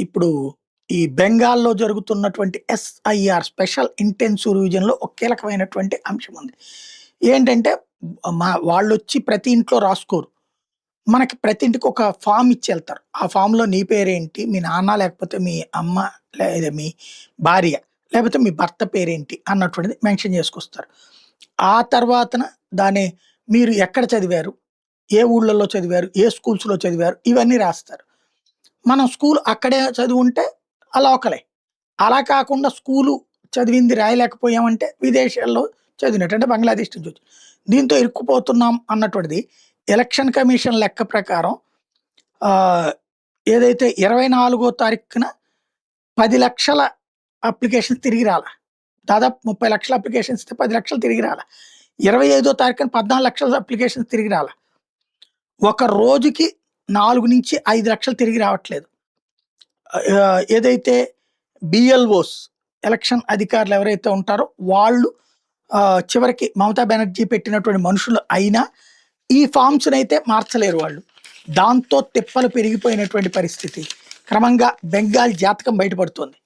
ఇప్పుడు ఈ బెంగాల్‌లో జరుగుతున్నటువంటి ఎస్ఐఆర్ స్పెషల్ ఇంటెన్సివ్ రివిజన్‌లో ఒక కీలకమైనటువంటి అంశం ఉంది. ఏంటంటే వాళ్ళొచ్చి ప్రతి ఇంట్లో రాసుకోరు. మనకి ప్రతి ఇంటికి ఒక ఫార్మ్ ఇచ్చెళ్తారు. ఆ ఫార్మ్‌లో నీ పేరేంటి? మీ నాన్న లేకపోతే మీ అమ్మ లేదా మీ భార్య లేకపోతే మీ భర్త పేరేంటి? అన్నటువంటిది మెన్షన్ చేసుకొస్తారు. ఆ తర్వాతన దాన్ని మీరు ఎక్కడ చదివారు? ఏ ఊర్లలో చదివారు? ఏ స్కూల్స్‌లో చదివారు? ఇవన్నీ రాస్తారు. మనం స్కూల్ అక్కడే చదువుంటే లోకలే. అలా కాకుండా స్కూలు చదివింది రాయలేకపోయామంటే విదేశాల్లో చదివినట్టు. అంటే బంగ్లాదేశ్ నుంచి వచ్చి. దీంతో ఇరుక్కుపోతున్నాం అన్నటువంటిది ఎలక్షన్ కమిషన్ లెక్క ప్రకారం ఆహ్, ఏదైతే 24 తారీఖున 10,00,000 అప్లికేషన్స్ తిరిగి రాలా. దాదాపు 30,00,000 అప్లికేషన్స్ ఇస్తే 10,00,000 తిరిగి రాలా. 25 తారీఖున 14,00,000 అప్లికేషన్స్ తిరిగి రాలా. ఒక రోజుకి 4-5 లక్షలు తిరిగి రావట్లేదు. ఏదైతే బిఎల్ఓస్ ఎలక్షన్ అధికారులు ఎవరైతే ఉంటారో వాళ్ళు చివరికి మమతా బెనర్జీ పెట్టినటువంటి మనుషులు అయినా ఈ ఫార్మ్స్‌నైతే మార్చలేరు వాళ్ళు. దాంతో తిప్పలు పెరిగిపోయినటువంటి పరిస్థితి. క్రమంగా బెంగాల్ జాతకం బయటపడుతోంది.